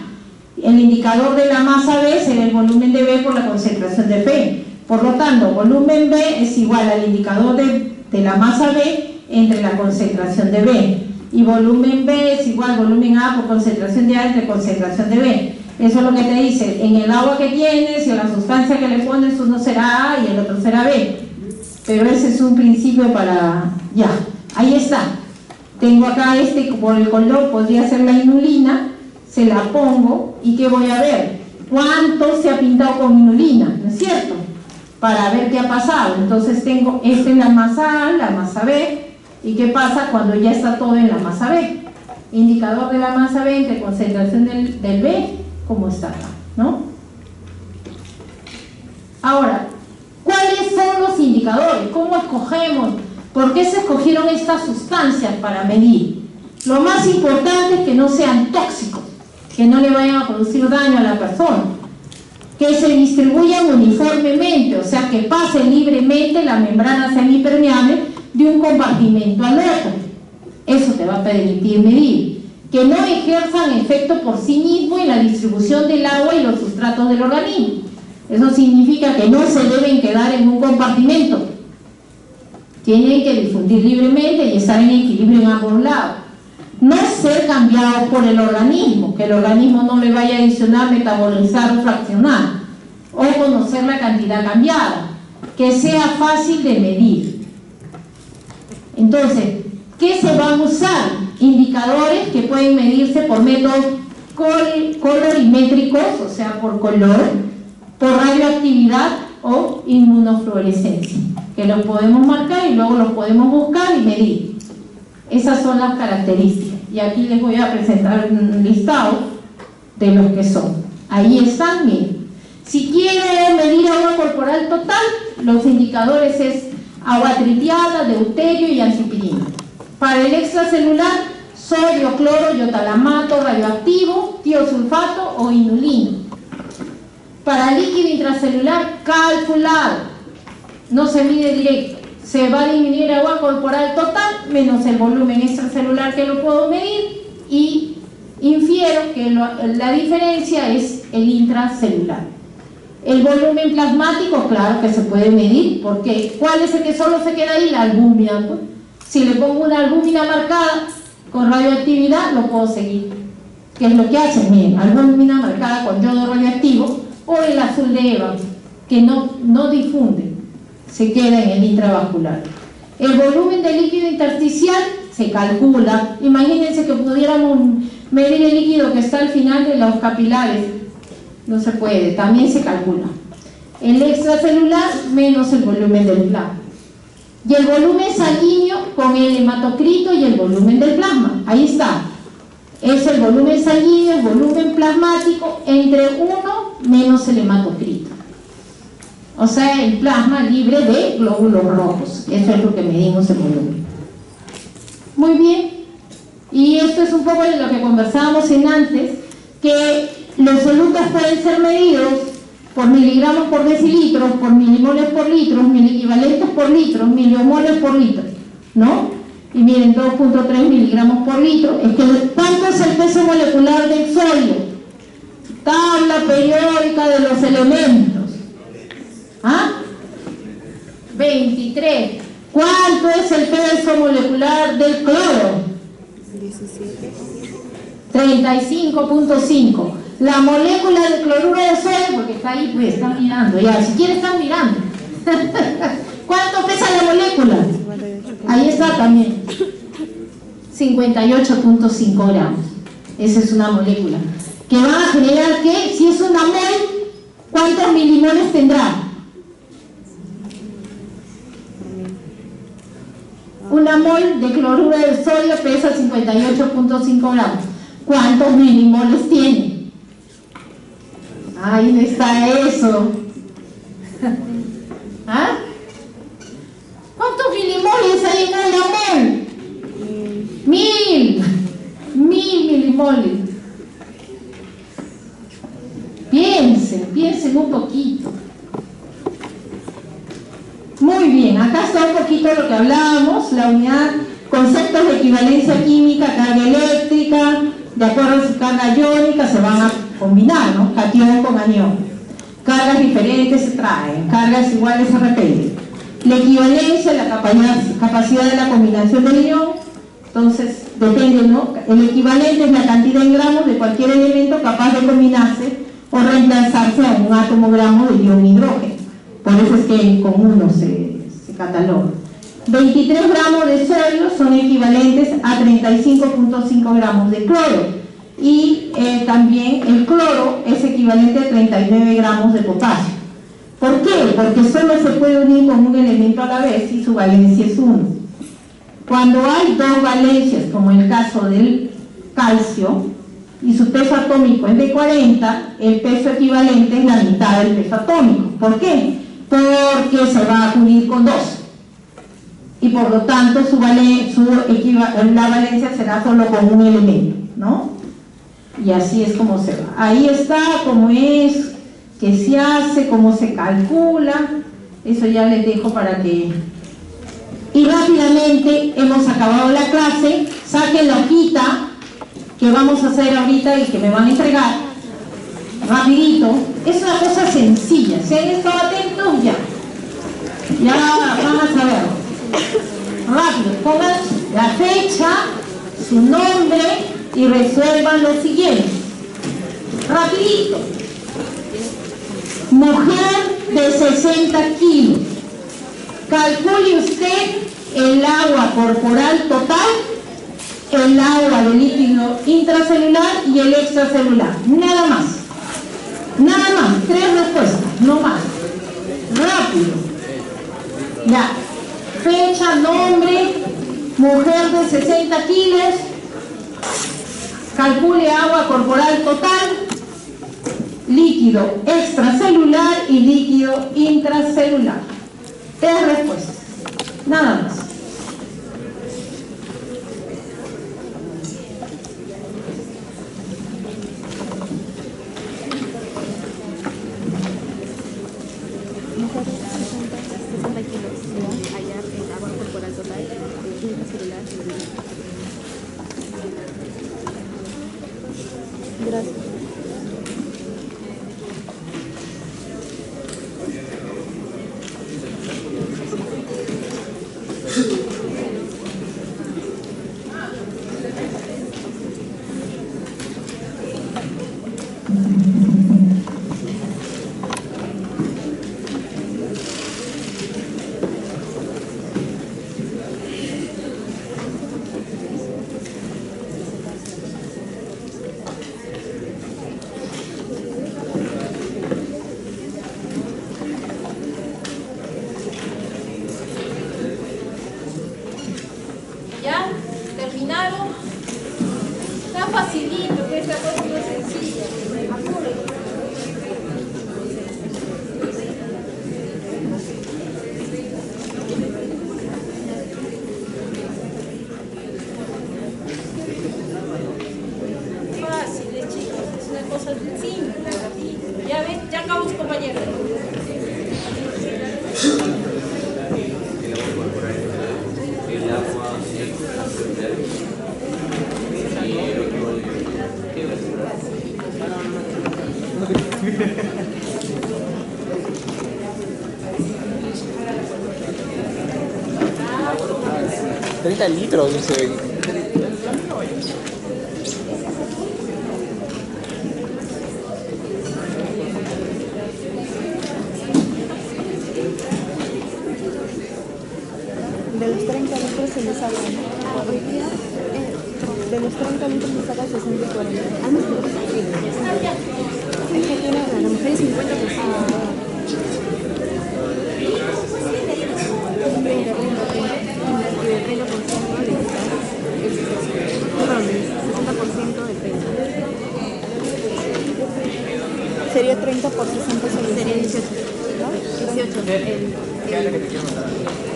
El indicador de la masa B será el volumen de B por la concentración de B. Por lo tanto, volumen B es igual al indicador de la masa B entre la concentración de B. Y volumen B es igual a volumen A por concentración de A entre concentración de B. Eso es lo que te dice, en el agua que tienes y en la sustancia que le pones, uno será A y el otro será B. Pero ese es un principio para... ya, ahí está. Tengo acá por el color, podría ser la inulina, se la pongo y ¿qué voy a ver? ¿Cuánto se ha pintado con inulina? ¿No es cierto? Para ver qué ha pasado. Entonces tengo, esta es la masa A, la masa B. ¿Y qué pasa cuando ya está todo en la masa B? Indicador de la masa B entre concentración del B, como está acá, ¿no? Ahora, ¿cuáles son los indicadores? ¿Cómo escogemos? ¿Por qué se escogieron estas sustancias para medir? Lo más importante es que no sean tóxicos, que no le vayan a producir daño a la persona, que se distribuyan uniformemente, o sea, que pasen libremente la membrana semipermeable de un compartimento al otro. Eso te va a permitir medir. Que no ejerzan efecto por sí mismo en la distribución del agua y los sustratos del organismo. Eso significa que no se deben quedar en un compartimento. Tienen que difundir libremente y estar en equilibrio en ambos lados. No ser cambiados por el organismo, que el organismo no le vaya a adicionar, metabolizar o fraccionar, o conocer la cantidad cambiada. Que sea fácil de medir. Entonces, ¿qué se van a usar? Indicadores que pueden medirse por métodos colorimétricos, o sea, por color, por radioactividad o inmunofluorescencia, que los podemos marcar y luego los podemos buscar y medir. Esas son las características. Y aquí les voy a presentar un listado de los que son. Ahí están, miren. Si quieren medir agua corporal total, los indicadores es agua tritiada, deuterio y ampicilina. Para el extracelular, sodio, cloro, iotalamato, radioactivo, tiosulfato o inulina. Para líquido intracelular, calculado. No se mide directo. Se va a disminuir agua corporal total menos el volumen extracelular que lo puedo medir y infiero que la diferencia es el intracelular. El volumen plasmático, claro que se puede medir, porque ¿cuál es el que solo se queda ahí? La albúmina. Pues. Si le pongo una albúmina marcada con radioactividad, lo puedo seguir. ¿Qué es lo que hacen? Miren, albúmina marcada con yodo radioactivo o el azul de Evans, que no difunde, se queda en el intravascular. El volumen de líquido intersticial se calcula. Imagínense que pudiéramos medir el líquido que está al final de los capilares. No se puede, también se calcula. El extracelular menos el volumen del plasma. Y el volumen sanguíneo con el hematocrito y el volumen del plasma. Ahí está. Es el volumen sanguíneo, el volumen plasmático entre 1 menos el hematocrito. O sea, el plasma libre de glóbulos rojos. Eso es lo que medimos el volumen. Muy bien. Y esto es un poco de lo que conversábamos en antes, que los solutos pueden ser medidos por miligramos por decilitros, por milimoles por litros, miliequivalentes por litros, miliomoles por litro, ¿no? Y miren, 2.3 miligramos por litro. Es que, ¿cuánto es el peso molecular del sodio? Tabla periódica de los elementos. ¿Ah? 23. ¿Cuánto es el peso molecular del cloro? 35.5. La molécula de cloruro de sodio, porque está ahí, pues están mirando, ya, si quieren están mirando. ¿Cuánto pesa la molécula? Ahí está también. 58.5 gramos. Esa es una molécula. Que va a generar que, si es una mol, ¿cuántos milimoles tendrá? mol de cloruro de sodio pesa 58.5 gramos. ¿Cuántos milimoles tiene? Ahí está eso. ¿Ah? ¿Cuántos milimoles hay en una mol? 1000 milimoles. Piensen un poquito. Muy bien, acá está un poquito lo que hablábamos, la unidad, conceptos de equivalencia química, carga eléctrica, de acuerdo a su carga iónica se van a combinar, ¿no? Catión con anión. Cargas diferentes se traen, cargas iguales se repelen. La equivalencia, la capacidad de la combinación del ion, entonces depende, ¿no? El equivalente es la cantidad en gramos de cualquier elemento capaz de combinarse o reemplazarse a un átomo gramo de ion hidrógeno. Por eso es que con uno se cataloga. 23 gramos de sodio son equivalentes a 35.5 gramos de cloro. Y también el cloro es equivalente a 39 gramos de potasio. ¿Por qué? Porque solo se puede unir con un elemento a la vez y su valencia es 1. Cuando hay dos valencias, como en el caso del calcio, y su peso atómico es de 40, el peso equivalente es la mitad del peso atómico. ¿Por qué? Porque se va a unir con 2. Y por lo tanto la valencia será solo con un elemento, ¿no? Y así es como se va. Ahí está cómo es, qué se hace, cómo se calcula. Eso ya les dejo para que... Y rápidamente hemos acabado la clase. Saquen la hojita que vamos a hacer ahorita y que me van a entregar. Rapidito. Es una cosa sencilla. Si han estado atentos, ya van a saber. Rápido. Pongan la fecha, su nombre y resuelvan lo siguiente. Rapidito. Mujer de 60 kilos. Calcule usted el agua corporal total, el agua de líquido intracelular y el extracelular. Nada más. Nada más. 3 respuestas, no más. Rápido. Ya. Fecha, nombre, mujer de 60 kilos. Calcule agua corporal total, líquido extracelular y líquido intracelular. 3 respuestas, nada más. Gracias. ¿Ya? ¿Terminaron? Está facilito, que esta cosa no es sencilla. Apúrense. Fácil, chicos, es una cosa simple. Ya ven, ya acabamos, compañeros. El agua es 30 litros, dice. De los 30 litros se le saca. Hoy día, de los 30 litros se saca 60 y 40. Ah, no, es que tiene, a lo mejor es 50%. Ah. 30%.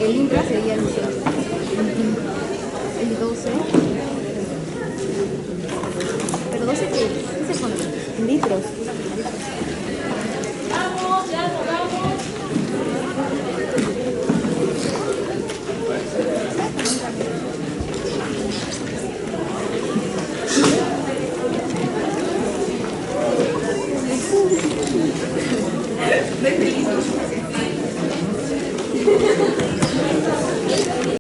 El intra sería el 18. El 12.